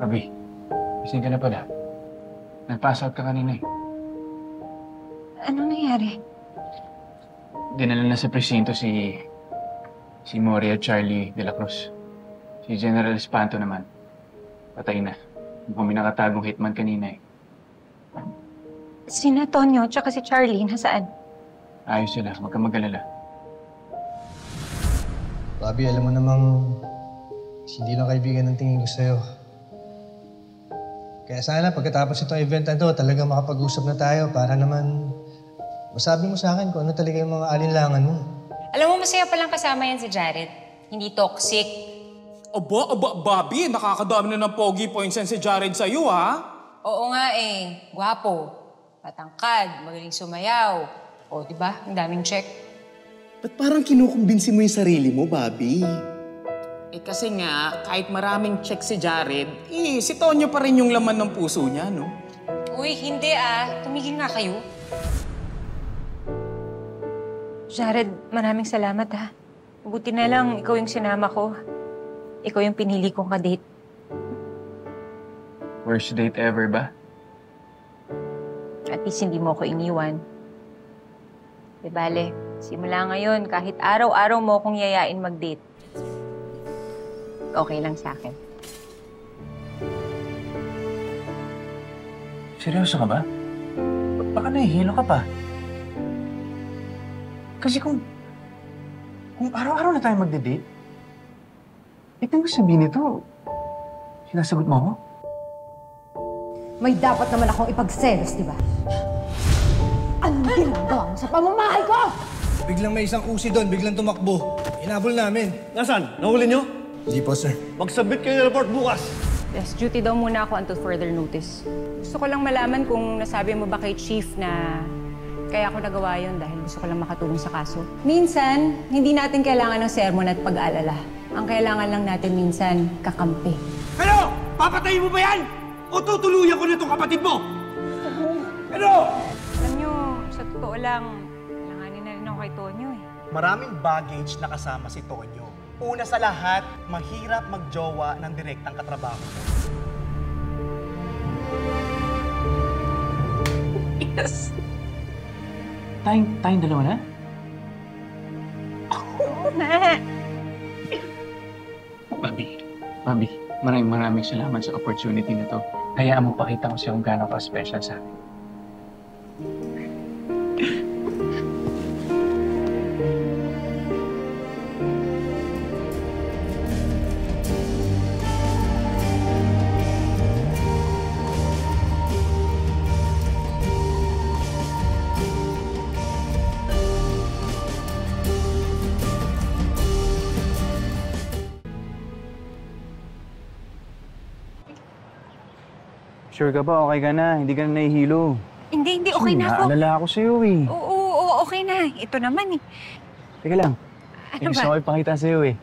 Abi, gising ka na pala. Nag-pass out ka kanina eh. Anong nangyari? Dinala na sa presinto si Mori at Charlie de la Cruz. Si General Espanto naman. Patay na. Mukhang may nakatagong hitman kanina eh. Sina Tonyo tsaka si Charlie, nasaan? Ayos sila, huwag kang mag-alala. Bobby, alam mo namang hindi lang kaibigan ng tingin ko sa'yo. Kaya sana pagkatapos itong event na to, talagang makapag-usap na tayo para naman masabi mo sa akin kung ano talaga yung mga alinlangan mo. Alam mo, masaya palang kasama yan si Jared. Hindi toxic. Aba, Bobby, nakakadami na ng pogi points yan si Jared sa'yo, ha? Oo nga eh. Gwapo. Patangkad. Magaling sumayaw. O, di ba? Ang daming check. Ba't parang kinukumbinsi mo yung sarili mo, Bobby? Eh kasi nga, kahit maraming check si Jared, si Tonyo pa rin yung laman ng puso niya, no? Uy, hindi ah. Tumigil nga kayo. Jared, maraming salamat ha. Buti na lang ikaw yung sinama ko. Ikaw yung pinili kong kadate. Worst date ever ba? At least hindi mo ako iniwan. Di bale, simula ngayon, kahit araw-araw mo akong yayain mag-date, okay lang sa akin. Seryoso ka ba? Baka nahihilo ka pa. Kasi kung araw-araw na tayo magde-date, ibig mo sabihin nito, sinasagot mo ako? May dapat naman akong ipagselos, di ba? Anong ginagawa mo sa pamamahay ko? Biglang may isang usi doon, biglang tumakbo. Inabol namin. Nasaan? Nahuli nyo? Hindi po, sir. Mag-submit kayo ng report bukas. Yes, duty daw muna ako until further notice. Gusto ko lang malaman kung nasabi mo ba kay Chief na kaya ako nagawa yun dahil gusto ko lang makatulong sa kaso. Minsan, hindi natin kailangan ng sermon at pag-aalala. Ang kailangan lang natin minsan, kakampi. Ano? Papatayin mo ba yan? O tutuluyan ko na itong kapatid mo? Ano? Alam nyo, sa totoo lang, kailanganin na rin ako kay Tonyo eh. Maraming baggage na kasama si Tonyo. Una sa lahat, mahirap magjowa ng direktang katrabaho mo. Yes! Tayong dalawa na? Oo na! Bobby, maraming salamat sa opportunity na to. Hayaan mo pakita ko siya kung gaano ka-special sa akin. Sure ka ba? Okay ka na? Hindi ka na nahihilo? Hindi, okay na ako. Naalala ako sa'yo eh. Oo, okay na. Ito naman eh. Teka lang. Ano May gusto ba? ko ipakita sa'yo eh.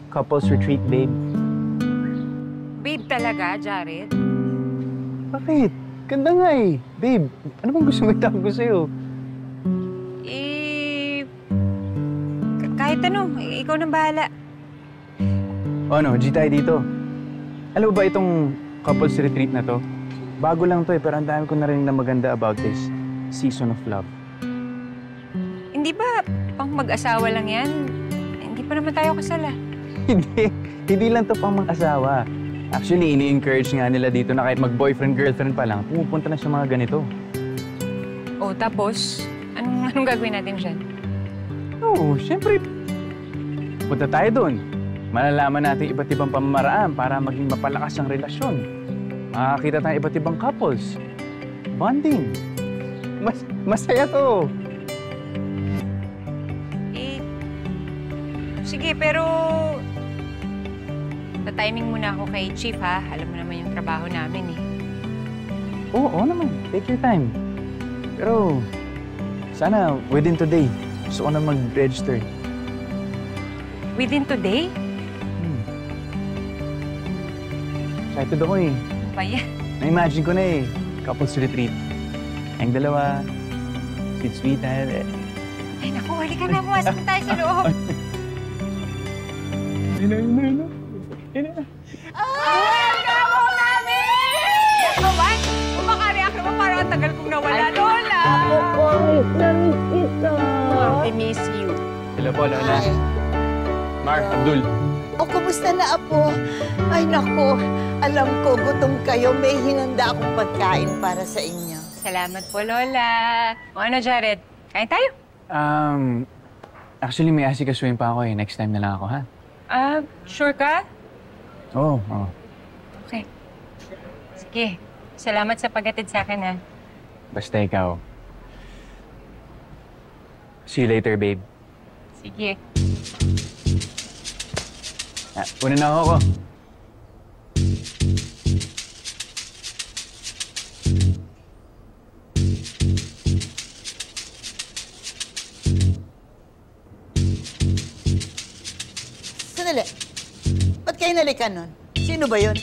Couples retreat, babe. Babe talaga, Jared? Bakit? Ganda nga eh. Babe, ano bang gusto mo itago ko sa'yo? Kahit ano, ikaw nang bahala. O ano, G tayo dito. Alam mo ba itong couples retreat na to? Bago lang to eh, pero ang dami ko narinig na maganda about this season of love. Hindi ba pang mag-asawa lang yan? Hindi pa naman tayo kasal ah. Hindi lang to pang mag-asawa. Actually, ini-encourage nga nila dito na kahit mag-boyfriend-girlfriend pa lang, pumupunta na sa mga ganito. O tapos, anong gagawin natin dyan? Oo, syempre, punta tayo doon. Malalaman natin iba't ibang pamamaraan para maging mapalakas ang relasyon. Makakita tayong iba't ibang couples. Bonding. Masaya to. Sige, pero timing muna ako kay Chief ha. Alam mo naman yung trabaho namin eh. Oo naman. Take your time. Pero, sana within today. Gusto ko na mag-register. Within today? Excited ako eh. Ano ba yan? Na-imagine ko na eh. Couples retreat. Ang dalawa, sweet-sweetan. Ay, naku, halika na. Pumasok na tayo sa loob. Welcome, Mami! Kawan, kumakareact naman parang ang tagal kong nawala. Lola! We miss you. Hello po, Lola. Mark, Abdul. O, kumusta na, Apo? Ay, naku. Alam ko, gutom kayo. May hinanda akong pagkain para sa inyo. Salamat po, Lola. O ano, Jared? Kain tayo? Actually, may asikasuhin pa ako eh. Next time na lang ako, ha? Sure ka? Oo, oo. Okay. Sige. Salamat sa paghatid sa akin, ha? Basta ikaw. See you later, babe. Sige. Una na ako. Sandali. Ba't kayo nalikan nun? Sino ba yun?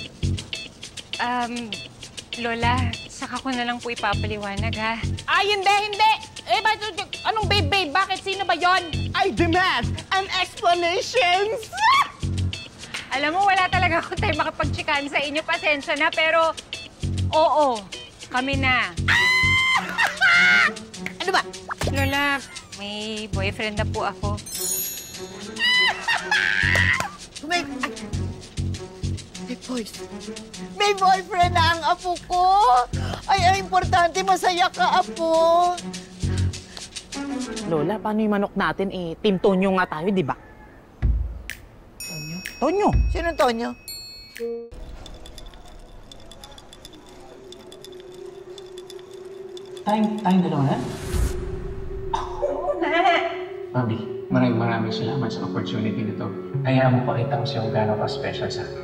Lola, saka ko na lang po ipapaliwanag, ha? Ay, hindi! Eh, anong babe? Bakit? Sino ba yon? I demand an explanation! Alam mo, wala talaga akong time makapagtsikaan sa inyo. Pasensya na, pero oo, kami na. Ano ba? Lola, may boyfriend na po ako. May boyfriend na ang apo ko. Ay, importante, masaya ka, apo. Lola, paano yung manok natin? Eh, Team Tonyo nga tayo, di ba? Tonyo? Sino Tonyo? Tayong dalawa na? Bobby, maraming salamat sa opportunity na to. Hayaan mo pakita ko sa'yo kung gaano ka special sa akin.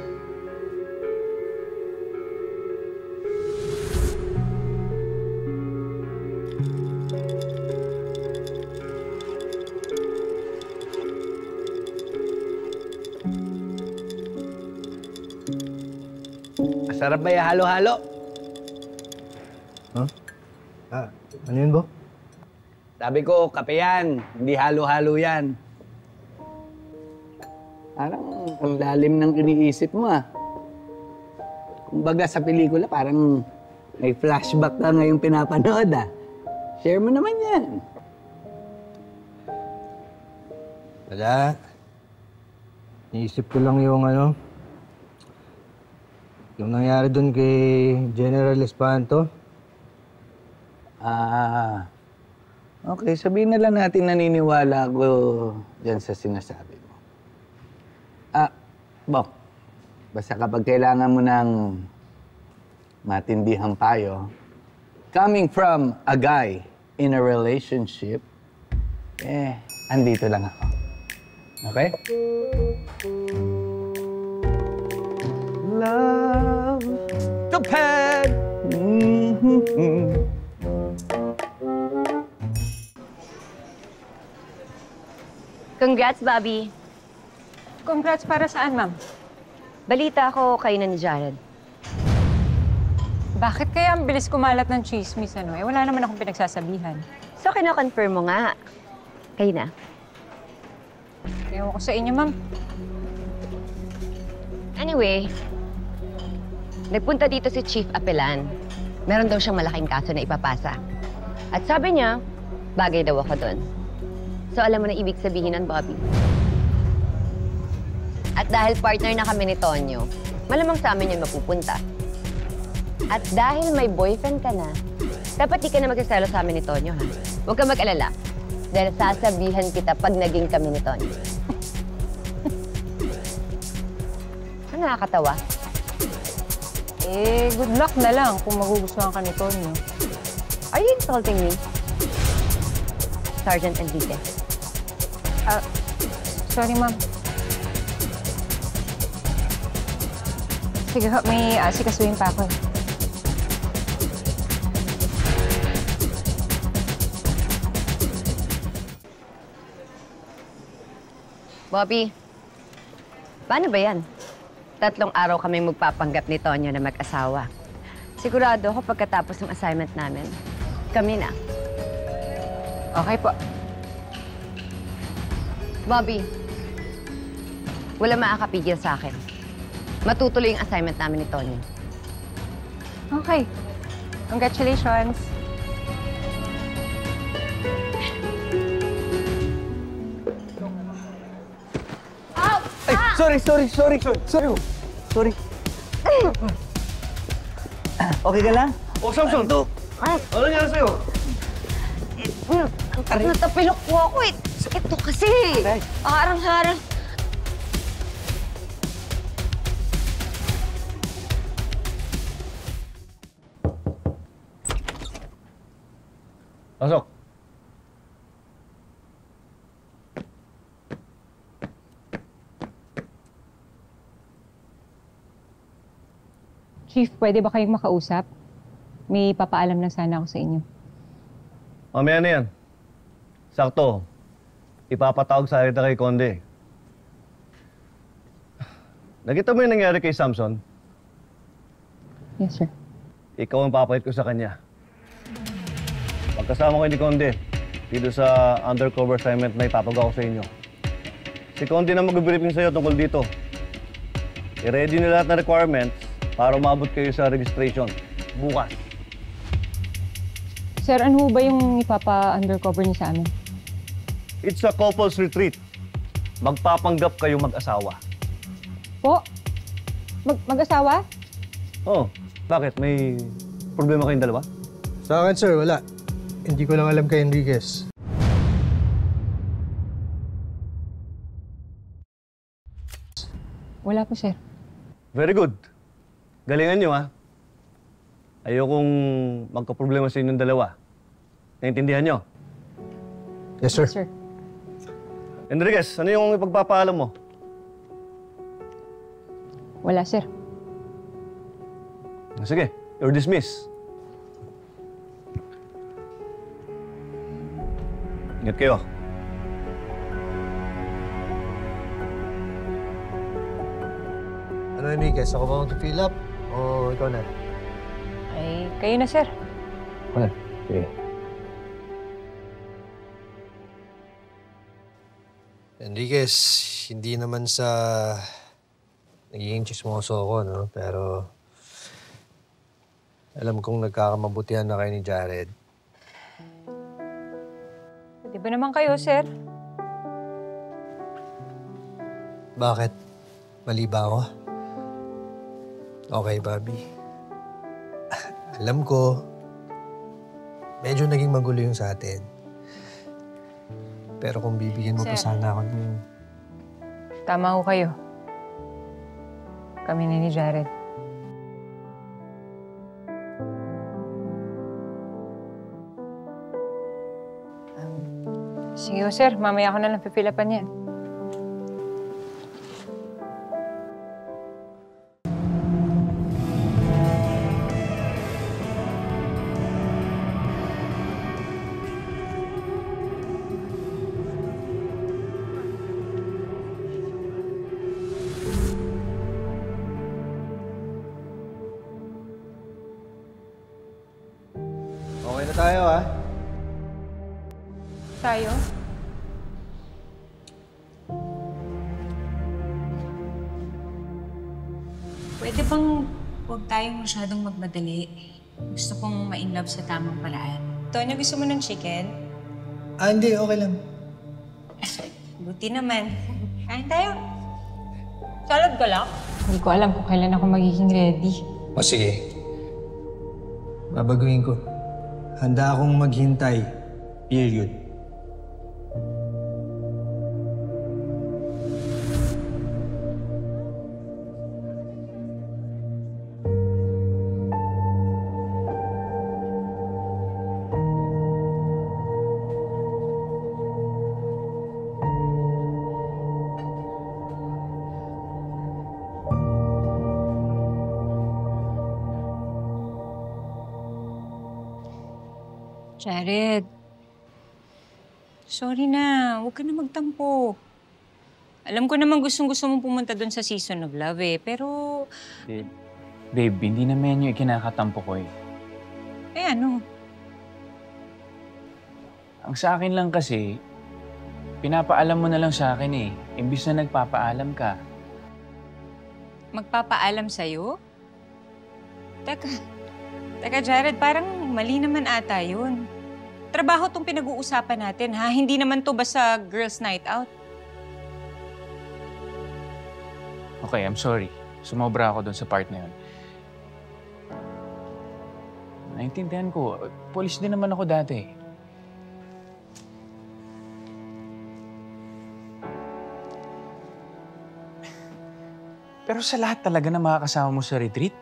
Masarap ba yung halo-halo? Huh? Ano yun, Bo? Sabi ko, kape yan. Hindi halo-halo yan. Parang ang lalim ng iniisip mo, ah. Kumbaga sa pelikula, parang may flashback ka ngayong pinapanood, ah. Share mo naman yan. Wala. Iisip ko lang yung yung nangyari doon kay General Espanto. Okay, sabihin na lang natin naniniwala ko dyan sa sinasabi mo. Bok, basta kapag kailangan mo ng matindihang payo, coming from a guy in a relationship, andito lang ako. Okay? Love the pad. Congrats, Bobby. Congrats para saan, ma'am? Balita ko kayo na ni Jared. Bakit kaya ang bilis kumalat ng chismis, ano? Eh, wala naman akong pinagsasabihan. So, kino-confirm mo nga. Kayo na. Ewan ko sa inyo, ma'am. Anyway, nagpunta dito si Chief Apelan. Meron daw siyang malaking kaso na ipapasa. At sabi niya, bagay daw ako doon. So, alam mo na ibig sabihin ng Bobby. At dahil partner na kami ni Tonyo, malamang sa amin yun mapupunta. At dahil may boyfriend ka na, dapat di ka na magsasalo sa amin ni Tonyo, ha? Huwag ka mag-alala. Dahil sasabihan kita pag naging kami ni Tonyo. Ano nakakatawa? Eh, good luck na lang kung magugustuhan ka ni Tonyo. Are you insulting me? Sergeant Enrique. Sorry, ma'am. Sige, may asikasuhin pa ako. Bobby, paano ba yan? 3 araw kaming magpapanggap ni Tonyo na mag-asawa. Sigurado ako pagkatapos ng assignment namin, kami na. Okay po. Bobby, wala makakapigil sa akin. Matutuloy yung assignment namin ni Tonyo. Okay. Congratulations. Sorry. Okay ka lang? Oh, Samson! Ano nangyari sa'yo? Natapilok po ako eh. Ito kasi. Harang-harang. Pasok. Chief, pwede ba kayong makausap? May papaalam na sana ako sa inyo. Mamaya na yan. Sakto. Ipapatawag sa kita kay Conde. Nakita mo yung nangyari kay Samson? Yes, sir. Ikaw ang papayat ko sa kanya. Pagkasama ko ni Conde, dito sa undercover assignment na ipapagawa ko sa inyo. Si Conde na mag-briefing sa'yo tungkol dito. I-ready na lahat ng requirements para umabot kayo sa registration. Bukas. Sir, ano ba yung ipapa-undercover niyo sa amin? It's a couple's retreat. Magpapanggap kayo mag-asawa. Po? Mag-asawa? Oh, bakit? May problema kayong dalawa? Sa akin, sir, wala. Hindi ko lang alam kay Enriquez. Wala po, sir. Very good. Galingan nyo, ha? Ayokong magka-problema sa inyong dalawa. Naintindihan nyo? Yes, sir. Sir. Enriquez, ano yung ipagpapaalam mo? Wala, sir. Sige, you're dismissed. Ingat kayo. Ano, Enriquez? Ako ba mag-fill up? O ikaw na? Ay, kayo na, sir. Wala. Sige. Enriquez, hindi naman sa nagiging chismoso ako, no? Pero alam kong nagkakamabutihan na kayo ni Jared. Pwede ba naman kayo, sir? Bakit? Mali ba ako? Okay, Bobby. Alam ko, medyo naging magulo yung sa atin. Pero kung bibigyan mo pa Sir. sana ako ng... Tama ho kayo. Kami ni Jared. Sige ho, sir. Mamaya ako na lang pipilapan yan. Okay na tayo, ha? Tayo? Pwede bang huwag tayong masyadong magmadali? Gusto kong ma-inlove sa tamang paraan. Tonyo, gusto mo ng chicken? Hindi. Okay lang. Buti naman. Kain tayo. Salad ka lang? Hindi ko alam kung kailan ako magiging ready. O sige. Babaguhin ko. Handa akong maghintay. Period. Jared. Sorry na. Huwag ka na magtampo. Alam ko naman gustong-gusto mong pumunta doon sa Season of Love eh. Pero... Babe, hindi naman yung ikinakatampo ko eh. Eh ano? Ang sa akin lang kasi, pinapaalam mo na lang sa akin eh. Imbis na nagpapaalam ka. Magpapaalam sa'yo? Teka Jared, parang mali naman ata yun. Trabaho tong pinag-uusapan natin, ha? Hindi naman to basta girls' night out. Okay, I'm sorry. Sumobra ako doon sa part na yun. Naintindihan ko. Polis din naman ako dati. Pero sa lahat talaga na makakasama mo sa retreat,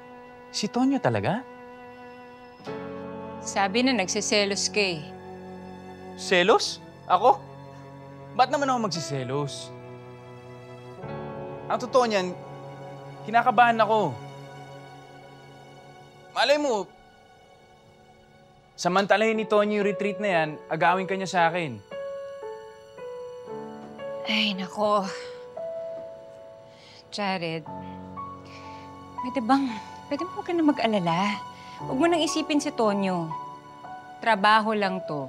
si Tonyo talaga? Sabi na nagsiselos ka eh. Selos? Ako? Ba't naman ako magsiselos? Ang totoo niyan, kinakabahan ako. Malay mo, samantalahin ni Tonyo yung retreat na yan, agawin ka niya sa akin. Ay, nako. Jared, pwede mo huwag ka na mag-alala. Huwag mo nang isipin si Tonyo. Trabaho lang to.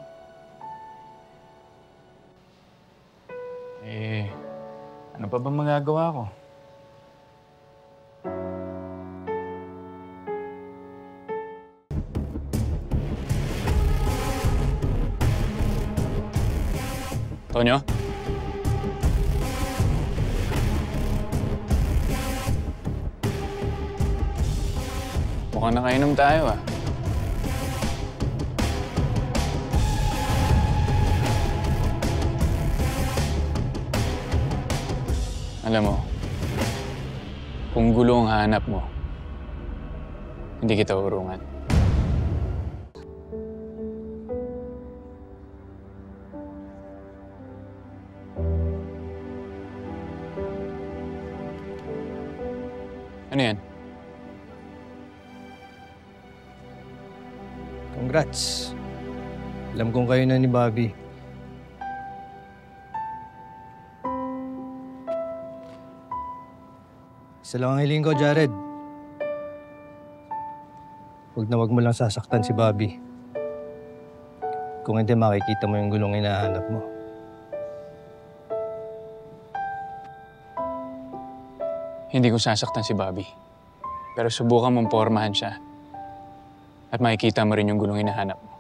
Ano pa bang magagawa ko? Tonyo? Mukhang nakainom tayo ah. Alam mo, kung gulo ang hanap mo, hindi kita urungan. Ano yan? Congrats. Alam kong kayo na ni Bobby. Isa lang ang hiling ko, Jared. Huwag mo lang sasaktan si Bobby. Kung hindi, makikita mo yung gulong hinahanap mo. Hindi ko sasaktan si Bobby. Pero subukan mong pormahan siya. At makikita mo rin yung gulong hinahanap mo.